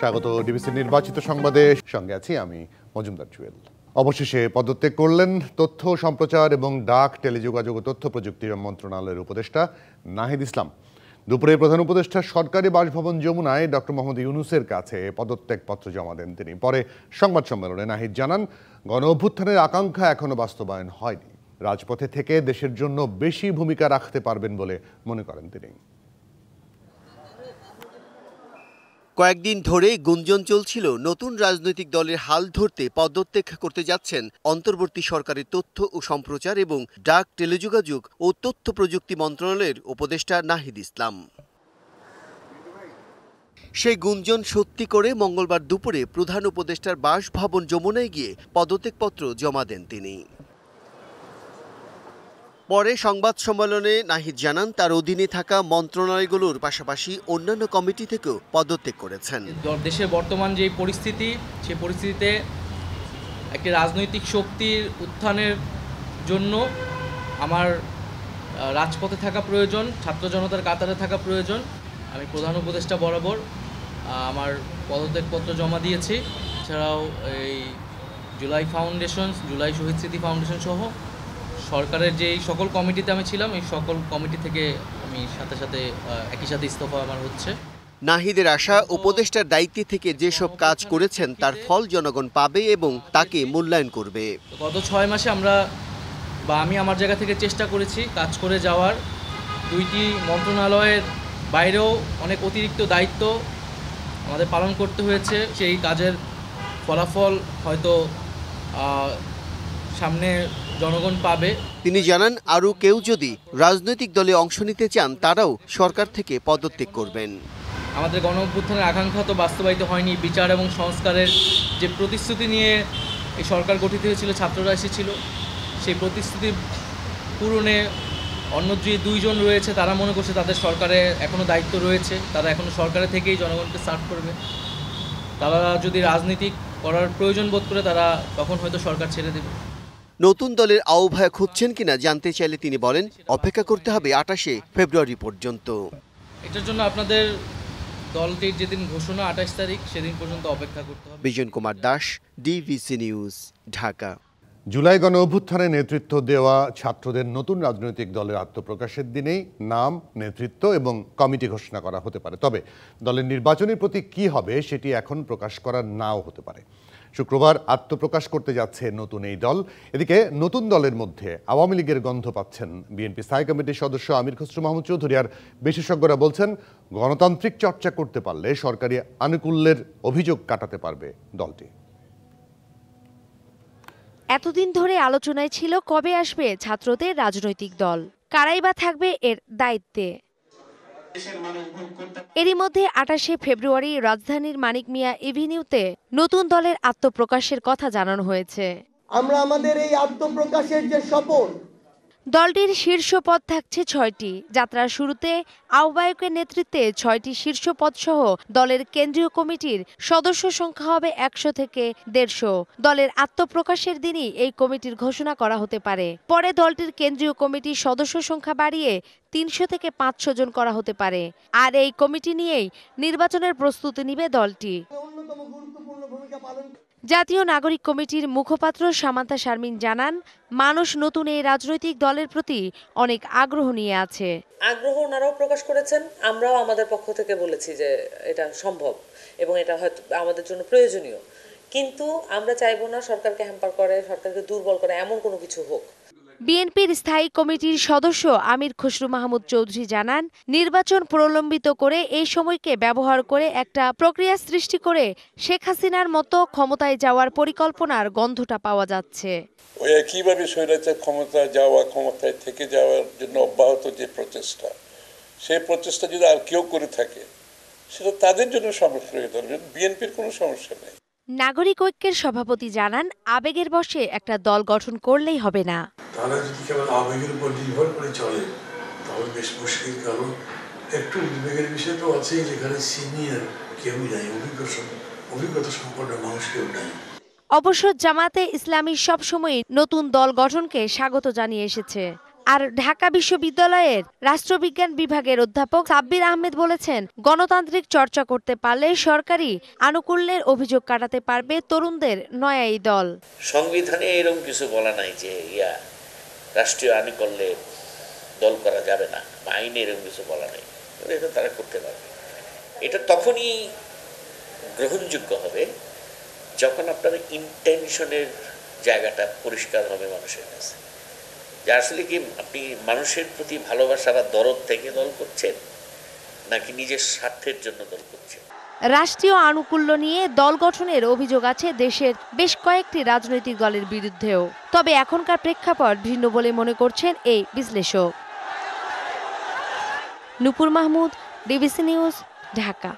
স্বাগত ডিবিসি নির্বাচিত সংবাদে, সঙ্গে আছি আমি মজুমদার জুয়েল। অবশেষে পদত্যাগ করলেন তথ্য সম্প্রচার এবং ডাক, টেলিযোগাযোগ ও তথ্য প্রযুক্তি মন্ত্রণালয়ের উপদেষ্টা নাহিদ ইসলাম। দুপুরে প্রধান উপদেষ্টা সরকারি বাসভবন যমুনায় ডক্টর মোহাম্মদ ইউনূসের কাছে পদত্যাগপত্র জমা দেন তিনি। পরে সংবাদ সম্মেলনে নাহিদ জানান, গণ অভ্যুত্থানের আকাঙ্ক্ষা এখনো বাস্তবায়ন হয়নি। রাজপথে থেকে দেশের জন্য বেশি ভূমিকা রাখতে পারবেন বলে মনে করেন তিনি। কয়েকদিন ধরে গুঞ্জন চলছিল নতুন রাজনৈতিক দলের হাল ধরতে পদত্যাগ করতে যাচ্ছেন অন্তর্বর্তী সরকারের তথ্য ও সম্প্রচার এবং ডাক, টেলিযোগাযোগ ও তথ্য প্রযুক্তি মন্ত্রণালয়ের উপদেষ্টা নাহিদ ইসলাম। সেই গুঞ্জন সত্যি করে মঙ্গলবার দুপুরে প্রধান উপদেষ্টার বাসভবন যমুনায় গিয়ে পদত্যাগপত্র জমা দেন তিনি। পরে সংবাদ সম্মেলনে নাহিদ জানান, তার অধীনে থাকা মন্ত্রণালয়গুলোর পাশাপাশি অন্যান্য কমিটি থেকেও পদত্যাগ করেছেন। দেশের বর্তমান যে পরিস্থিতি, সেই পরিস্থিতিতে একটি রাজনৈতিক শক্তির উত্থানের জন্য আমার রাজপথে থাকা প্রয়োজন, ছাত্র জনতার কাতারে থাকা প্রয়োজন। আমি প্রধান উপদেষ্টা বরাবর আমার পদত্যাগপত্র জমা দিয়েছি। এছাড়াও এই জুলাই ফাউন্ডেশন, জুলাই শহীদ স্মৃতি ফাউন্ডেশন সহ সরকারের যেই সকল কমিটিতে আমি ছিলাম, এই সকল কমিটি থেকে আমি একই সাথে ইস্তফা আমার হচ্ছে। নাহিদের আশা, উপদেষ্টার দায়িত্বে থেকে যেসব কাজ করেছেন তার ফল জনগণ পাবে এবং তাকে মূল্যায়ন করবে। গত 6 মাসে আমি আমার জায়গা থেকে চেষ্টা করেছি কাজ করে যাওয়ার। 2টি মন্ত্রণালয়ের বাইরেও অনেক অতিরিক্ত দায়িত্ব আমাদের পালন করতে হয়েছে। সেই কাজের ফলাফল হয়তো সামনে জনগণ পাবে। তিনি জানান, আরও কেউ যদি রাজনৈতিক দলে অংশ নিতে চান তারাও সরকার থেকে পদত্যাগ করবেন। আমাদের গণ অভ্যুত্থানের আকাঙ্ক্ষা তো বাস্তবায়িত হয়নি। বিচার এবং সংস্কারের যে প্রতিশ্রুতি নিয়ে এই সরকার গঠিত হয়েছিল, ছাত্ররা এসেছিল, সেই প্রতিশ্রুতি পূরণে অন্য যে 2 জন রয়েছে তারা মনে করছে তাদের সরকারে এখনও দায়িত্ব রয়েছে, তারা এখনও সরকারে থেকেই জনগণকে সার্ভ করবে। তারা যদি রাজনীতি করার প্রয়োজন বোধ করে তারা তখন হয়তো সরকার ছেড়ে দেবে। নতুন দলের আহ্বায়ক হচ্ছেন কিনা জানতে চাইলে তিনি বলেন, অপেক্ষা করতে হবে 28শে ফেব্রুয়ারি পর্যন্ত। এটার জন্য আপনাদের দলটির যেদিন ঘোষণা 28 তারিখ, সেদিন পর্যন্ত অপেক্ষা করতে হবে। Bijan Kumar Das, DBC news, Dhaka. জুলাই গণ অভ্যুত্থানে নেতৃত্ব দেওয়া ছাত্রদের নতুন রাজনৈতিক দলের আত্মপ্রকাশের দিনেই নাম, নেতৃত্ব এবং কমিটি ঘোষণা করা হতে পারে। তবে দলের নির্বাচনী প্রতীক কী হবে সেটি এখন প্রকাশ করা নাও হতে পারে। শুক্রবার আত্মপ্রকাশ করতে যাচ্ছে নতুন এই দল। এদিকে নতুন দলের মধ্যে আওয়ামী লীগের গন্ধ পাচ্ছেন বিএনপি স্থায়ী কমিটির সদস্য আমির খসরু মাহমুদ চৌধুরী। আর বিশেষজ্ঞরা বলছেন, গণতান্ত্রিক চর্চা করতে পারলে সরকারি আনুকূল্যের অভিযোগ কাটাতে পারবে দলটি। এতদিন ধরে আলোচনায় ছিল কবে আসবে ছাত্রদের রাজনৈতিক দল, কারাই বা থাকবে এর দায়িত্বে। এরই মধ্যে 28শে ফেব্রুয়ারি রাজধানীর মানিক মিয়া এভিনিউতে নতুন দলের আত্মপ্রকাশের কথা জানানো হয়েছে। আমরা আমাদের এই আত্মপ্রকাশের যে শপথ, দলটির শীর্ষ পদ থাকছে 6টি। যাত্রার শুরুতে আহ্বায়কের নেতৃত্বে 6টি শীর্ষ পদ সহ দলের কেন্দ্রীয় কমিটির সদস্য সংখ্যা হবে 100 থেকে 150। দলের আত্মপ্রকাশের দিনই এই কমিটির ঘোষণা করা হতে পারে। পরে দলটির কেন্দ্রীয় কমিটির সদস্য সংখ্যা বাড়িয়ে 300 থেকে 500 জন করা হতে পারে। আর এই কমিটি নিয়েই নির্বাচনের প্রস্তুতি নিবে দলটি। জাতীয় নাগরিক কমিটির মুখপাত্র সামান্তা শারমিন জানান, মানুষ নতুন এই রাজনৈতিক দলের প্রতি অনেক আগ্রহ নিয়ে আছে। আগ্রহ ওনারাও প্রকাশ করেছেন, আমরাও আমাদের পক্ষ থেকে বলেছি যে এটা সম্ভব এবং এটা হয়তো আমাদের জন্য প্রয়োজনীয়। কিন্তু আমরা চাইবো না সরকারকে হ্যাম্পার করে, সরকারকে দুর্বল করে এমন কোনো কিছু হোক। বিএনপির স্থায়ী কমিটির সদস্য আমির খসরু মাহমুদ চৌধুরী জানান, নির্বাচন প্রলম্বিত করে এই সময়কে ব্যবহার করে একটা প্রক্রিয়া সৃষ্টি করে শেখ হাসিনার মতো ক্ষমতায় যাওয়ার পরিকল্পনার গন্ধটা পাওয়া যাচ্ছে। ওই একইভাবে স্বৈরাচার ক্ষমতায় থেকে যাওয়ার জন্য অব্যাহত যে প্রচেষ্টা, সেই প্রচেষ্টা যদি আর কেউ করে থাকে সেটা তাদের জন্য সমস্যা হয়ে যাবে, বিএনপির কোনো সমস্যা নেই। নাগরিক ঐক্যের সভাপতি জানান, আবেগের বশে একটা দল গঠন করলেই হবে না। তারা যদি কেবল আবেগের উপর নির্ভর করে চলে তাহলে বেশ মুশকিল, কারণ একটু উদ্বেগের বিষয় তো আছেই, যেখানে সিনিয়র কেউই নাই, অভিজ্ঞতা সম্পন্ন মানুষ কেউ নাই। অবশ্য জামাতে ইসলামী সবসময় নতুন দল গঠনকে স্বাগত জানিয়ে এসেছে। আর ঢাকা বিশ্ববিদ্যালয়ের রাষ্ট্রবিজ্ঞান বিভাগের অধ্যাপক সাব্বির আহমেদ বলেছেন, গণতান্ত্রিক চর্চা করতে পারলে সরকারি আনুকূল্যের অভিযোগ কাটাতে পারবে তরুণদের নয়া এই দল। সংবিধানে এরকম কিছু বলা নাই যে রাষ্ট্রীয় আনুকূল্যে দল করা যাবে না, বা আইনে এরকম কিছু বলা নাই। এটা তারা করতে পারবে। এটা তখনই গ্রহণযোগ্য হবে যখন আপনার ইন্টেনশনের জায়গাটা পরিষ্কার হবে মানুষের কাছে, যে আসলে কি আপনি মানুষের প্রতি ভালোবাসা বা দরদ থেকে দল করছেন নাকি নিজের স্বার্থের জন্য দল করছেন। রাষ্ট্রীয় আনুকূল্য নিয়ে দল গঠনের অভিযোগ আছে দেশের বেশ কয়েকটি রাজনৈতিক দলের বিরুদ্ধেও। তবে এখনকার প্রেক্ষাপট ভিন্ন বলে মনে করছেন এই বিশ্লেষক। নূপুর মাহমুদ, ডিবিসি নিউজ, ঢাকা।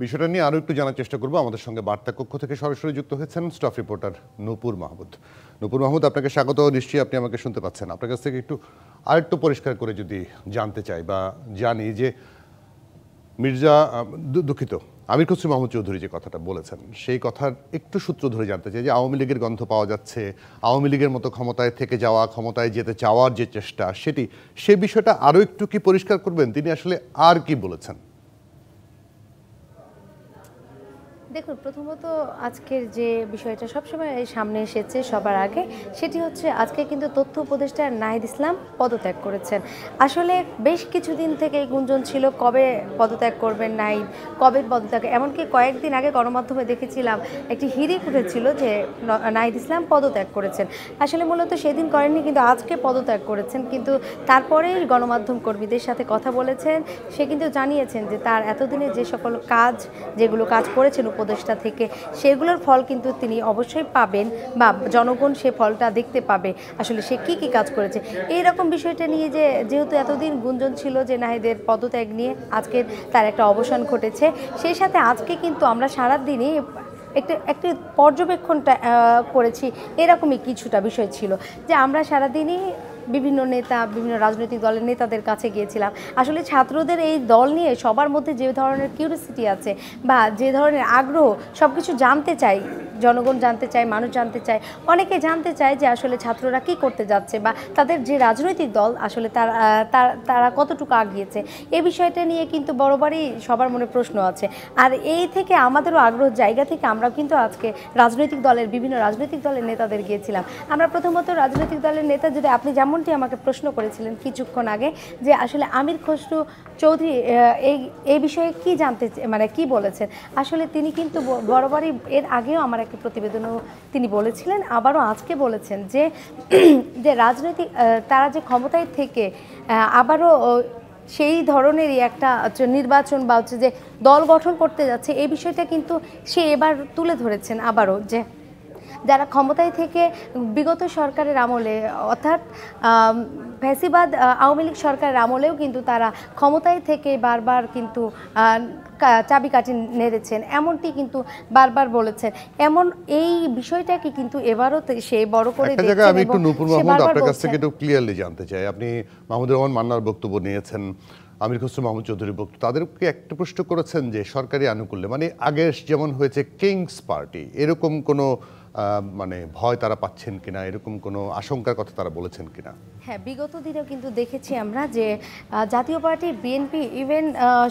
বিষয়টা নিয়ে আরও একটু জানার চেষ্টা করবো। আমাদের সঙ্গে বার্তা কক্ষ থেকে সরাসরি যুক্ত হয়েছেন স্টাফ রিপোর্টার নূপুর মাহমুদ। নূপুর মাহমুদ, আপনাকে স্বাগত। নিশ্চয়ই আপনি আমাকে শুনতে পাচ্ছেন। আপনার কাছ থেকে আরেকটু পরিষ্কার করে যদি জানতে চাই বা জানি যে আমির খসরু মাহমুদ চৌধুরী যে কথাটা বলেছেন, সেই কথার একটু সূত্র ধরে জানতে চাই যে আওয়ামী লীগের গন্ধ পাওয়া যাচ্ছে, আওয়ামী লীগের মতো ক্ষমতায় থেকে যাওয়া, ক্ষমতায় যেতে চাওয়ার যে চেষ্টা, সে বিষয়টা আরও একটু কি পরিষ্কার করবেন? তিনি আসলে আর কি বলেছেন? দেখুন, প্রথমত আজকের যে বিষয়টা সবসময় সামনে এসেছে সবার আগে, সেটি হচ্ছে আজকে কিন্তু তথ্য উপদেষ্টা নাহিদ ইসলাম পদত্যাগ করেছেন। আসলে বেশ কিছুদিন থেকে এই গুঞ্জন ছিল কবে পদত্যাগ করবেন নাহিদ, কবে পদত্যাগ, এমনকি কয়েকদিন আগে গণমাধ্যমে দেখেছিলাম একটি হিড়িক উঠেছিল যে নাহিদ ইসলাম পদত্যাগ করেছেন। আসলে মূলত সেদিন করেননি, কিন্তু আজকে পদত্যাগ করেছেন। কিন্তু তারপরেই গণমাধ্যম কর্মীদের সাথে কথা বলেছেন, সে কিন্তু জানিয়েছেন যে তার এতদিনে যে সকল যেগুলো কাজ করেছেন উপদেষ্টা থেকে, সেগুলোর ফল কিন্তু তিনি অবশ্যই পাবেন বা জনগণ সে ফলটা দেখতে পাবে আসলে সে কি কি কাজ করেছে। এইরকম বিষয়টা নিয়ে যেহেতু এতদিন গুঞ্জন ছিল যে নাহিদের পদত্যাগ নিয়ে, আজকে তার একটা অবসান ঘটেছে। সেই সাথে আজকে কিন্তু আমরা সারাদিনই একটি পর্যবেক্ষণটা করেছি, এরকমই কিছুটা বিষয় ছিল যে আমরা সারাদিনই বিভিন্ন রাজনৈতিক দলের নেতাদের কাছে গিয়েছিলাম। আসলে ছাত্রদের এই দল নিয়ে সবার মধ্যে যে ধরনের কিউরিওসিটি আছে বা যে ধরনের আগ্রহ, সব কিছু জানতে চাই, জনগণ জানতে চায়, মানুষ জানতে চায়, অনেকে জানতে চায় যে আসলে ছাত্ররা কি করতে যাচ্ছে বা তাদের যে রাজনৈতিক দল আসলে তারা কতটুকু আগিয়েছে। এই বিষয়টা নিয়ে কিন্তু বরাবরই সবার মনে প্রশ্ন আছে। আর এই থেকে আমাদেরও আগ্রহ জায়গা থেকে আমরা কিন্তু আজকে বিভিন্ন রাজনৈতিক দলের নেতাদের গিয়েছিলাম। আমরা প্রথমত রাজনৈতিক দলের নেতা, যদি আপনি যেমনটি আমাকে প্রশ্ন করেছিলেন কিছুক্ষণ আগে যে আসলে আমির খসরু চৌধুরী এই বিষয়ে কি বলেছেন, আসলে তিনি কিন্তু বরাবরই এর আগেও আমার একটা প্রতিবেদনও তিনি বলেছিলেন, আবারও আজকে বলেছেন যে রাজনৈতিক তারা যে ক্ষমতায় থেকে আবারও সেই ধরনেরই একটা নির্বাচন বা হচ্ছে যে দল গঠন করতে যাচ্ছে, এই বিষয়টা কিন্তু সে এবার তুলে ধরেছেন আবারও, যে যারা ক্ষমতায় থেকে বিগত সরকারের আমলে অর্থাৎ ফ্যাসিবাদ আওয়ামী লীগ সরকারের আমলেও কিন্তু তারা ক্ষমতায় থেকে বারবার কিন্তু চাবিকাঠি নেড়েছেন, এমনটি কিন্তু বারবার বলেছেন। এমন এই বিষয়টাকে কিন্তু এবারও সে বড় করে দেখছেন। আমি একটু নূপুর মাহমুদ আপনার কাছ থেকে একটু ক্লিয়ারলি জানতে চাই, আপনি মাহমুদুর রহমান মান্নার বক্তব্য নিয়েছেন, আমির খসরু মাহমুদ চৌধুরীর বক্তব্য, তাদেরকে একটা প্রশ্ন করেছেন যে সরকারি আনুকূল্যে মানে আগে যেমন হয়েছে কিংস পার্টি, এরকম কোনো ভয় তারা পাচ্ছেন কিনা, এরকম কোনো আশঙ্কার কথা তারা বলেছেন কিনা? হ্যাঁ, বিগত দিনেও কিন্তু দেখেছি আমরা যে জাতীয় পার্টি বিএনপি, ইভেন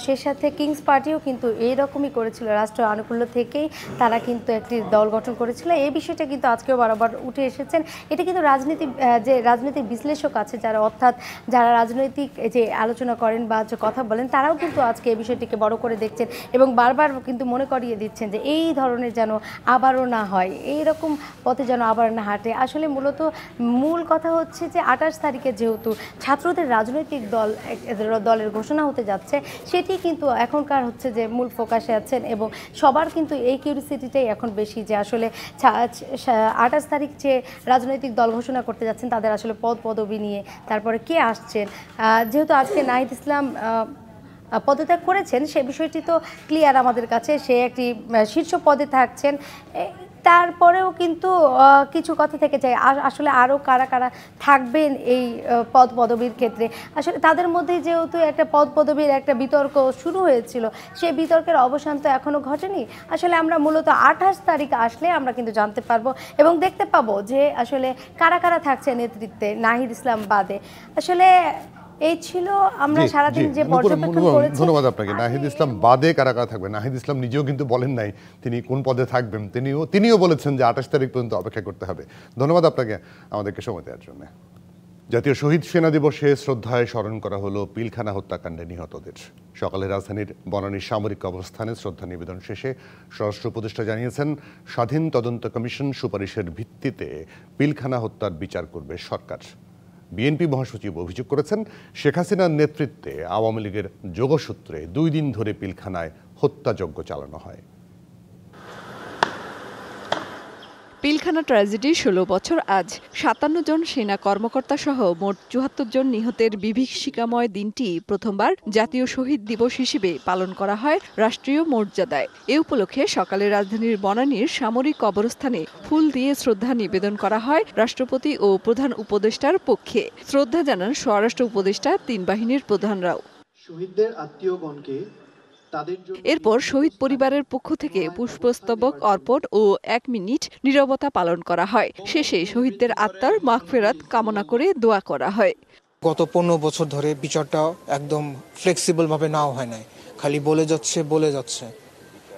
সে সাথে কিংস পার্টিও কিন্তু এইরকমই করেছিল, রাষ্ট্র আনুকূল্য থেকেই তারা কিন্তু একটি দল গঠন করেছিল। এই বিষয়টা কিন্তু আজকেও বরাবর উঠে এসেছেন। এটা কিন্তু রাজনৈতিক বিশ্লেষক আছে যারা রাজনৈতিক যে আলোচনা করেন বা যে কথা বলেন, তারাও কিন্তু আজকে এই বিষয়টিকে বড় করে দেখছেন এবং বারবার কিন্তু মনে করিয়ে দিচ্ছেন যে এই ধরনের যেন আবারও না হয়, এইরকম পথে যেন আবার না হাঁটে। আসলে মূল কথা হচ্ছে যে 28 তারিখে যেহেতু ছাত্রদের রাজনৈতিক দলের ঘোষণা হতে যাচ্ছে, সেটি কিন্তু এখনকার হচ্ছে যে মূল ফোকাসে আছেন এবং সবার কিন্তু এই কিউরিওসিটিটাই এখন বেশি যে আসলে 28 তারিখ যে রাজনৈতিক দল ঘোষণা করতে যাচ্ছেন তাদের আসলে পদবি নিয়ে, তারপরে কে আসছেন। যেহেতু আজকে নাহিদ ইসলাম পদত্যাগ করেছেন, সে বিষয়টি তো ক্লিয়ার আমাদের কাছে, সে একটি শীর্ষ পদে থাকছেন। তারপরেও কিন্তু কিছু কথা থেকে যায়। আসলে আরও কারা কারা থাকবেন এই পদ পদবীর ক্ষেত্রে, আসলে তাদের মধ্যে যেহেতু একটা পদ পদবীর একটা বিতর্ক শুরু হয়েছিল, সেই বিতর্কের অবসান তো এখনও ঘটেনি। আসলে আমরা মূলত 28 তারিখ আসলে আমরা কিন্তু জানতে পারবো এবং দেখতে পাবো যে আসলে কারা কারা থাকছে নেতৃত্বে নাহিদ ইসলাম বাদে। আসলে এই ছিল আমরা সারাদিন যে পর্যবেক্ষণ করেছি। ধন্যবাদ আপনাকে। নাহিদ ইসলাম বাদে কারা কারা থাকবে, নাহিদ ইসলাম নিজেও কিন্তু বলেন নাই তিনি কোন পদে থাকবেন, তিনিও বলেছেন যে 28 তারিখ পর্যন্ত অপেক্ষা করতে হবে। ধন্যবাদ আপনাকে আমাদেরকে সময় দেওয়ার জন্য। জাতীয় শহীদ সেনা দিবসে শ্রদ্ধায় স্মরণ করা হলো পিলখানা হত্যাকাণ্ডে নিহতদের। সকালে রাজধানীর বনানীর সামরিক কবরস্থানে শ্রদ্ধা নিবেদন শেষে স্বরাষ্ট্র উপদেষ্টা জানিয়েছেন, স্বাধীন তদন্ত কমিশন সুপারিশের ভিত্তিতে পিলখানা হত্যার বিচার করবে সরকার। বিএনপি মহাসচিব অভিযোগ করেছেন, শেখ হাসিনার নেতৃত্বে আওয়ামী লীগের যোগসূত্রে 2 দিন ধরে পিলখানায় হত্যাযজ্ঞ চালানো হয়। পিলখানা ট্র্যাজেডি 16 বছর আজ। 57 জন সেনা কর্মকর্তা সহ মোট 74 জন নিহতের বিভীষিকাময় দিনটি প্রথমবার জাতীয় শহীদ দিবস হিসেবে পালন করা হয় রাষ্ট্রীয় মর্যাদায়। এ উপলক্ষে সকালে রাজধানীর বনানীর সামরিক কবরস্থানে ফুল দিয়ে শ্রদ্ধা নিবেদন করা হয় রাষ্ট্রপতি ও প্রধান উপদেষ্টার পক্ষে। শ্রদ্ধা জানান স্বরাষ্ট্র উপদেষ্টা, 3 বাহিনীর প্রধানরাও। শহীদদের আত্মীয়গণকে এরপর শহীদ পরিবারের পক্ষ থেকে পুষ্পস্তবক অর্পণ ও 1 মিনিট নীরবতা পালন করা হয়। শেষে শহীদদের আত্মার মাগফিরাত কামনা করে দোয়া করা হয়। গত 15 বছর ধরে বিচারটা একদম ফ্লেক্সিবল ভাবে নেওয়া হয় নাই, খালি বলে যাচ্ছে।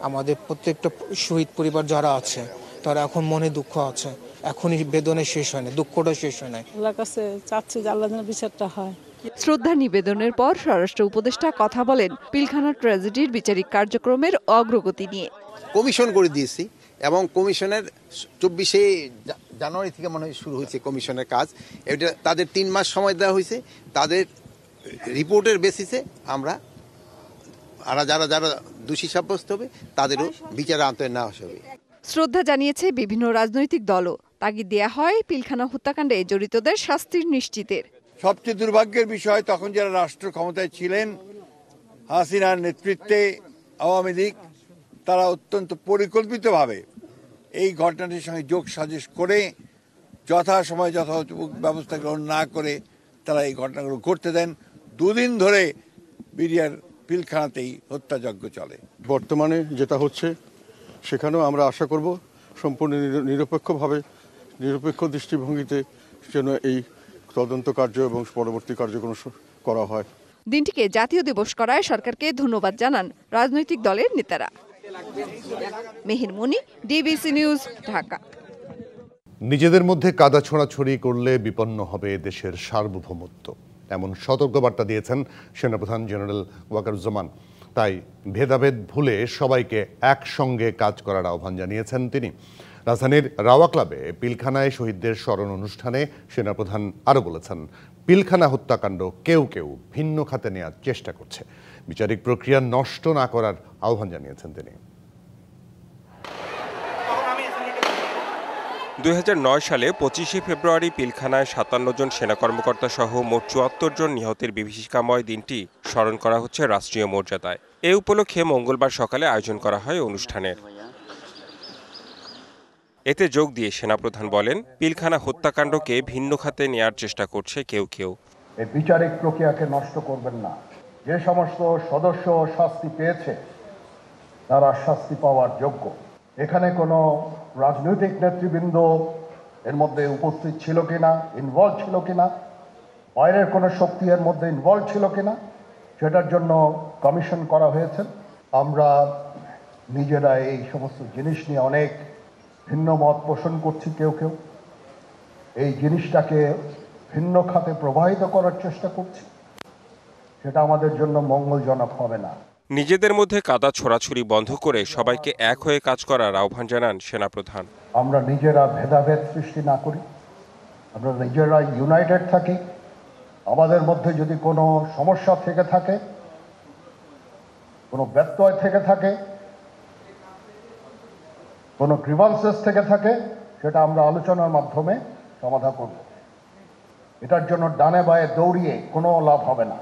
আমাদের প্রত্যেকটা শহীদ পরিবার যারা আছে তারা এখন মনে দুঃখ আছে, এখনই বেদনা শেষ হয় না, দুঃখটা শেষ হয় না। আল্লাহর কাছে চাচ্ছি যে আল্লাহ যেন বিচারটা হয়। শ্রদ্ধা নিবেদনের পর স্বরাষ্ট্র উপদেষ্টা কথা বলেন পিলখানা ট্র্যাজেডির বিচারিক কার্যক্রমের অগ্রগতি নিয়ে। কমিশন করে দিয়েছি এবং কমিশনের 24শে জানুয়ারি থেকে মনে হয় শুরু হয়েছে কমিশনের কাজ। এটা তাদের 3 মাস সময় দেওয়া হয়েছে। তাদের রিপোর্টের বেসিসে আমরা যারা দোষী সাব্যস্ত হবে তাদেরও বিচারে আনতে নেওয়া হবে। শ্রদ্ধা জানিয়েছে বিভিন্ন রাজনৈতিক দলও। তাগিদ দেয়া হয় পিলখানা হত্যাকাণ্ডে জড়িতদের শাস্তির নিশ্চিতের। সবচেয়ে দুর্ভাগ্যের বিষয়, তখন যারা রাষ্ট্র ক্ষমতায় ছিলেন হাসিনার নেতৃত্বে আওয়ামী লীগ, তারা অত্যন্ত পরিকল্পিতভাবে এই ঘটনাটির সঙ্গে যোগ সাজেশ করে যথাসময়ে যথাযথ ব্যবস্থা গ্রহণ না করে তারা এই ঘটনাগুলো ঘটতে দেন। 2 দিন ধরে বিডিআর পিলখানাতেই হত্যাযজ্ঞ চলে। বর্তমানে যেটা হচ্ছে সেখানেও আমরা আশা করব সম্পূর্ণ নিরপেক্ষ দৃষ্টিভঙ্গিতে যেন এই তদন্ত কার্য এবং পরবর্তী কার্যক্রম করা হয়। দিনটিকে জাতীয় দিবস করায় সরকারকে ধন্যবাদ জানান রাজনৈতিক দলের নেতারা। মেহের মনি, ডিবিসি নিউজ, ঢাকা। নিজেদের মধ্যে কাদা ছোড়াছড়ি করলে বিপন্ন হবে দেশের সার্বভৌমত্ব, এমন সতর্কবার্তা দিয়েছেন সেনাপ্রধান জেনারেল ওয়াকারুজ্জামান। তাই ভেদাভেদ ভুলে সবাইকে একসঙ্গে কাজ করার আহ্বান জানিয়েছেন তিনি। রাজধানীর রাওয়া ক্লাবে পিলখানায় শহীদদের স্মরণ অনুষ্ঠানে সেনাপ্রধান আরও বলেছেন, পিলখানা হত্যাকাণ্ড কেউ ভিন্ন খাতে নেওয়ার চেষ্টা করছে। বিচারিক প্রক্রিয়া নষ্ট না করার আহ্বান জানিয়েছেন তিনি। 2009 সালে 25শে ফেব্রুয়ারি পিলখানায় 57 জন সেনা কর্মকর্তা সহ মোট 74 জন নিহতের বিভীষিকাময় দিনটি স্মরণ করা হচ্ছে রাষ্ট্রীয় মর্যাদায়। এ উপলক্ষে মঙ্গলবার সকালে আয়োজন করা হয় অনুষ্ঠানের। এতে যোগ দিয়ে সেনাপ্রধান বলেন, পিলখানা হত্যাকাণ্ডকে ভিন্ন খাতে নেয়ার চেষ্টা করছে কেউ। এই বিচারিক প্রক্রিয়াকে নষ্ট করবেন না। যে সমস্ত সদস্য শাস্তি পেয়েছে তারা শাস্তি পাওয়ার যোগ্য। এখানে কোনো রাজনৈতিক নেতৃবৃন্দ এর মধ্যে উপস্থিত ছিল কিনা, ইনভলভ ছিল কিনা, বাইরের কোনো শক্তি এর মধ্যে ইনভলভ ছিল কিনা, সেটার জন্য কমিশন করা হয়েছে। আমরা নিজেরা এই সমস্ত জিনিস নিয়ে অনেক ভিন্ন মত পোষণ করছি। কেউ এই জিনিসটাকে ভিন্ন খাতে প্রবাহিত করার চেষ্টা করছি। সেটা আমাদের জন্য মঙ্গলজনক হবে না। নিজেদের মধ্যে কাদা ছোড়াছুড়ি বন্ধ করে সবাইকে এক হয়ে কাজ করার আহ্বান জানান সেনাপ্রধান। আমরা নিজেরা ভেদাভেদ সৃষ্টি না করি, আমরা নিজেরা ইউনাইটেড থাকি। আমাদের মধ্যে যদি কোনো সমস্যা থেকে থাকে, কোনো ব্যত্যয় থেকে থাকে, কোনো গ্রিভান্সেস থেকে থাকে, সেটা আমরা আলোচনার মাধ্যমে সমাধান করব। এটার জন্য ডানে বায়ে দৌড়িয়ে কোনো লাভ হবে না,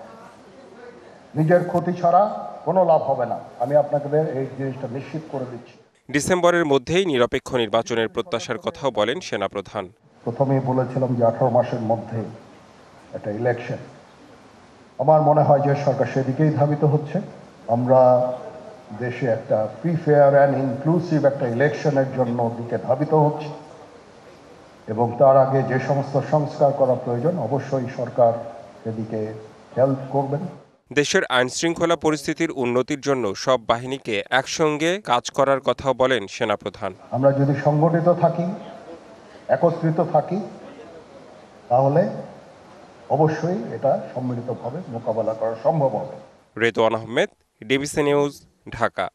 নিজের ক্ষতি ছাড়া কোনো লাভ হবে না। আমি আপনাদের এই জিনিসটা নিশ্চিত করে দিচ্ছি। ডিসেম্বরের মধ্যেই নিরপেক্ষ নির্বাচনের প্রত্যাশার কথাও বলেন সেনাপ্রধান। প্রথমেই বলেছিলাম যে 18 মাসের মধ্যে একটা ইলেকশন। আমার মনে হয় যে সরকার সেদিকেই ধাবিত হচ্ছে। আমরা দেশে একটা ফ্রি, ফেয়ার অ্যান্ড ইনক্লুসিভ একটা ইলেকশনের জন্য দিকে ধাবিত হচ্ছে এবং তার আগে যে সমস্ত সংস্কার করা প্রয়োজন অবশ্যই সরকার সেদিকে হেল্প করবেন। দেশের আইনশৃঙ্খলা পরিস্থিতির উন্নতির জন্য সব বাহিনীকে একসঙ্গে কাজ করার কথাও বলেন সেনাপ্রধান। আমরা যদি সংগঠিত থাকি, একত্রিত থাকি, তাহলে অবশ্যই এটা সম্মিলিতভাবে মোকাবেলা করা সম্ভব হবে। Redwan Ahmed, DBC news, Dhaka.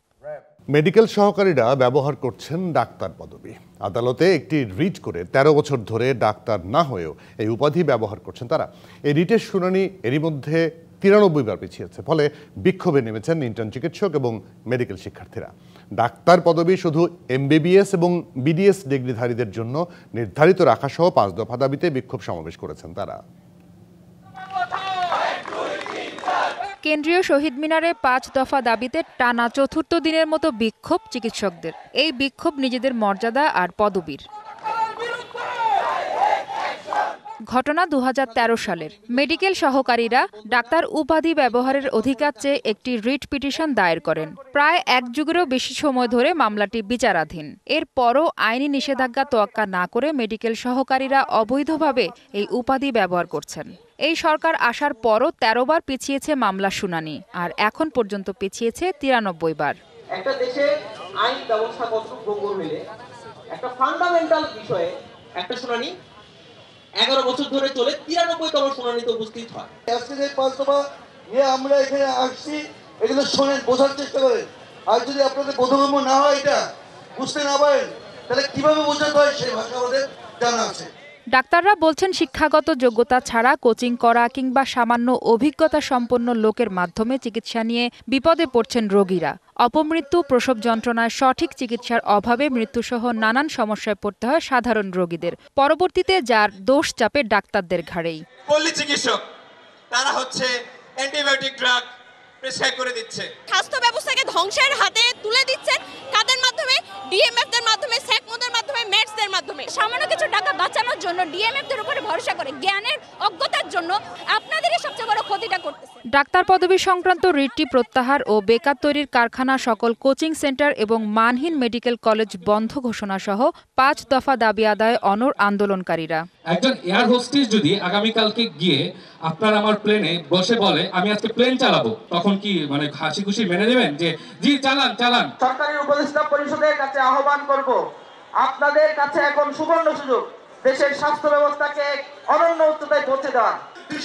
Medical সহকারীরা ব্যবহার করছেন ডাক্তার পদবি। আদালতে একটি রিট করে 13 বছর ধরে ডাক্তার না হয়েও এই উপাধি ব্যবহার করছেন তারা। এই রিটের শুনানি এরই মধ্যে 93 বার পিছিয়েছে, ফলে বিক্ষোভে নেমেছেন ইন্টার্ন চিকিৎসক এবং মেডিকেল শিক্ষার্থীরা। ডাক্তার পদবি শুধু MBBS এবং BDS ডিগ্রিধারীদের জন্য নির্ধারিত রাখা সহ 5 দফা দাবিতে বিক্ষোভ সমাবেশ করেছেন তারা। কেন্দ্রীয় শহীদ মিনারে 5 দফা দাবিতে টানা 4র্থ দিনের মতো বিক্ষোভ চিকিৎসকদের। এই বিক্ষোভ নিজেদের মর্যাদা আর পদবীর। ঘটনা 2013 সালের। মেডিকেল সহকারীরা ডাক্তার উপাধি ব্যবহারের অধিকার চেয়ে একটি রিট পিটিশন দায়ের করেন। প্রায় 1 যুগেরও বেশি সময় ধরে মামলাটি বিচারাধীন। এরপরও আইনি নিষেধাজ্ঞা তোয়াক্কা না করে মেডিকেল সহকারীরা অবৈধভাবে এই উপাধি ব্যবহার করছেন। এই সরকার আসার পরও 13 বার পিছিয়েছে মামলা শুনানি, আর এখন পর্যন্ত পিছিয়েছে 93 বার। একটা দেশে আইন ব্যবস্থা কতটুকু ভঙ্গুর হইলে একটা ফান্ডামেন্টাল বিষয়ে একটা শুনানি 11 বছর ধরে চলে 93তম শুনানিতে উপস্থিত হয়। আজকে যে 5 দফা নিয়ে আমরা এখানে আসছি, এগুলো শোনেন, বোঝার চেষ্টা করেন। আর যদি আপনাদের বোধগম্য না হয়, এটা বুঝতে না পারেন, তাহলে কিভাবে বোঝাতে হয় সেই ভাষা আমাদের জানা আছে। ডাক্তাররা বলছেন শিক্ষাগত যোগ্যতা ছাড়া কোচিং করা কিংবা সামান্য অভিজ্ঞতা সম্পন্ন লোকের মাধ্যমে চিকিৎসা নিয়ে বিপদে পড়ছেন রোগীরা। অপমৃত্যু, প্রসব যন্ত্রণায় সঠিক চিকিৎসার অভাবে মৃত্যুসহ নানান সমস্যায় পড়তে হয় সাধারণ রোগীদের। পরবর্তীতে যার দোষ চাপে ডাক্তারদের ঘাড়েই। পল্লী চিকিৎসক তারা হচ্ছে অ্যান্টিবায়োটিক ড্রাগ প্রেসক্রাইব করে দিচ্ছে, স্বাস্থ্য ব্যবস্থাকে ধ্বংসের হাতে তুলে দিচ্ছেন। কাদের মাধ্যমে? ডিএমএফদের মাধ্যমে, সেকমোদের মাধ্যমে, মেডসদের মাধ্যমে। সামান্য কিছু টাকা বাঁচানোর জন্য ডিএমএফদের উপরে ভরসা করে জ্ঞানের অজ্ঞতার জন্য আপনাদেরই সবচেয়ে বড় ক্ষতিটা করতেছে। ডাক্তার পদবি সংক্রান্ত রিটটি প্রত্যাহার ও বেকার তৈরির কারখানা, সকল কোচিং সেন্টার এবং মানহীন মেডিকেল কলেজ বন্ধ ঘোষণা সহ 5 দফা দাবি আদায়ে অনড় আন্দোলনকারীরা। একজন এয়ার হোস্টেস যদি আগামীকালকে গিয়ে আপনার আমার প্লেনে বসে বলে আমি আজকে প্লেন চালাবো, তখন কি মানে হাসি খুশি মেনে নেবেন যে জি চালান চালান? সরকারি উপদেষ্টা পরিষদের কাছে আহ্বান করব, আপনাদের কাছে এখন সুবর্ণ সুযোগ দেশের স্বাস্থ্য ব্যবস্থাকে অনন্য উচ্চতায় পৌঁছে দেওয়া।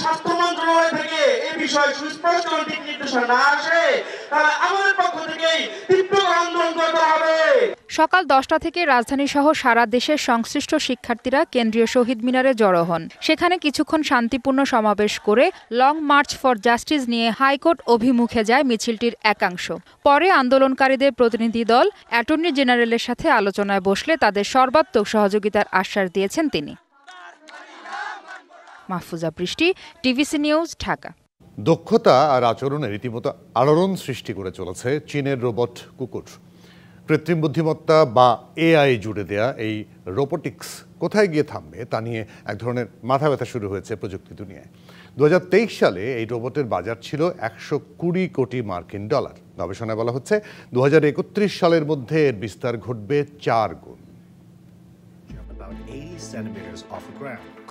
স্বাস্থ্য মন্ত্রণালয় থেকে এই বিষয়ে সুস্পষ্ট দিক নির্দেশনা না আসে, তাহলে আমাদের পক্ষ থেকেই তীব্র আন্দোলন করতে হবে। সকাল 10টা থেকে রাজধানী সহ সারা দেশের সংশ্লিষ্ট শিক্ষার্থীরা কেন্দ্রীয় শহীদ মিনারে জড়ো হন। সেখানে কিছুক্ষণ শান্তিপূর্ণ সমাবেশ করে লং মার্চ ফর জাস্টিস নিয়ে হাইকোর্ট অভিমুখে যায় মিছিলটির একাংশ। পরে আন্দোলনকারীদের প্রতিনিধি দল অ্যাটর্নি জেনারেলের সাথে আলোচনায় বসলে তাদের সর্বাত্মক সহযোগিতার আশ্বাস দিয়েছেন তিনি। মাহফুজা বৃষ্টি, টিভিসি নিউজ, ঢাকা। দক্ষতা আর আচরণে রীতিমতো আলোড়ন সৃষ্টি করে চলেছে চীনের রোবট কুকুর। কৃত্রিম বুদ্ধিমত্তা বা AI জুড়ে দেয়া এই রোবোটিক্স কোথায় গিয়ে থামবে তা নিয়ে এক ধরনের মাথা ব্যথা শুরু হয়েছে প্রযুক্তি দুনিয়ায়। 2023 সালে এই রোবটের বাজার ছিল $120 কোটি মার্কিন। গবেষণায় বলা হচ্ছে 2031 সালের মধ্যে এর বিস্তার ঘটবে 4 গুণ।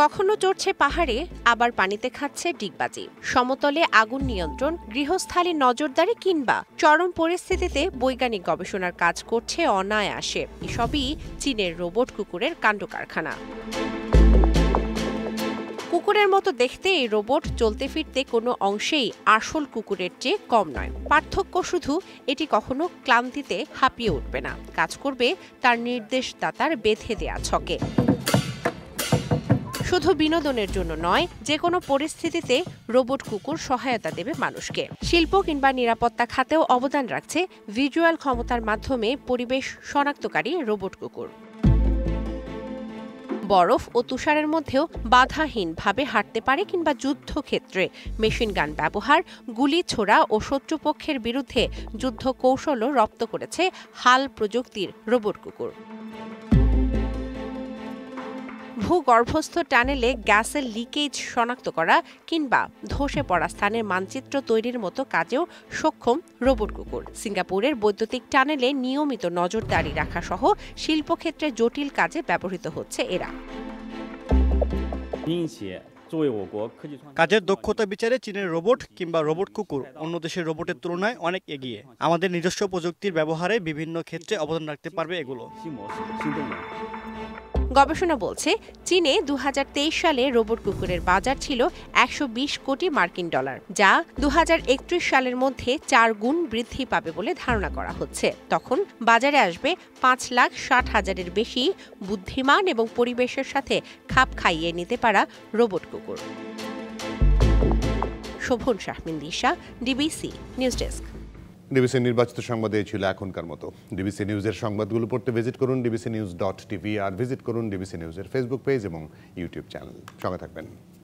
কখনো চড়ছে পাহাড়ে, আবার পানিতে খাচ্ছে ডিগবাজি। সমতলে আগুন নিয়ন্ত্রণ, গৃহস্থালী নজরদারি কিংবা চরম পরিস্থিতিতে বৈজ্ঞানিক গবেষণার কাজ করছে অনায়াসে। এসবই চীনের রোবট কুকুরের কাণ্ডকারখানা। কুকুরের মতো দেখতে এই রোবট চলতে ফিরতে কোনো অংশেই আসল কুকুরের চেয়ে কম নয়। পার্থক্য শুধু এটি কখনো ক্লান্তিতে হাঁপিয়ে উঠবে না, কাজ করবে তার নির্দেশদাতার বেঁধে দেয়া ছকে। শুধু বিনোদনের জন্য নয়, যে কোনো পরিস্থিতিতে রোবট কুকুর সহায়তা দেবে মানুষকে। শিল্প কিংবা নিরাপত্তা খাতেও অবদান রাখছে ভিজুয়াল ক্ষমতার মাধ্যমে পরিবেশ শনাক্তকারী রোবট কুকুর। বরফ ও তুষারের মধ্যেও বাধাহীনভাবে হাঁটতে পারে কিংবা যুদ্ধক্ষেত্রে মেশিন গান ব্যবহার, গুলি ছোড়া ও শত্রুপক্ষের বিরুদ্ধে যুদ্ধ কৌশলও রপ্ত করেছে হাল প্রযুক্তির রোবট কুকুর। ভূগর্ভস্থ টানেলে গ্যাসের লিকেজ শনাক্ত করা কিংবা ধসে পড়া স্থানের মানচিত্র তৈরির মতো কাজেও সক্ষম রোবট কুকুর। সিঙ্গাপুরের বৈদ্যুতিক টানেলে নিয়মিত নজরদারি রাখা সহ শিল্পক্ষেত্রে জটিল কাজে ব্যবহৃত হচ্ছে এরা। কাজের দক্ষতা বিচারে চীনের রোবট কিংবা রোবট কুকুর অন্য দেশের রোবটের তুলনায় অনেক এগিয়ে। আমাদের নিজস্ব প্রযুক্তির ব্যবহারে বিভিন্ন ক্ষেত্রে অবদান রাখতে পারবে এগুলো। গবেষণা বলছে চীনে 2023 সালে রোবট কুকুরের বাজার ছিল 120 কোটি মার্কিন ডলার, যা 2031 সালের মধ্যে 4 গুণ বৃদ্ধি পাবে বলে ধারণা করা হচ্ছে। তখন বাজারে আসবে 5,60,000-এর বেশি বুদ্ধিমান এবং পরিবেশের সাথে খাপ খাইয়ে নিতে পারা রোবট কুকুর। শোভন শাহমিন দিশা, ডিবিসি নিউজ ডেস্ক। ডিবিসি নির্বাচিত সংবাদে ছিল এখনকার মতো। ডিবিসি নিউজের সংবাদগুলো পড়তে ভিজিট করুন dbcnews.tv আর ভিজিট করুন ডিবিসি নিউজের ফেসবুক পেজ এবং ইউটিউব চ্যানেল। সঙ্গে থাকবেন।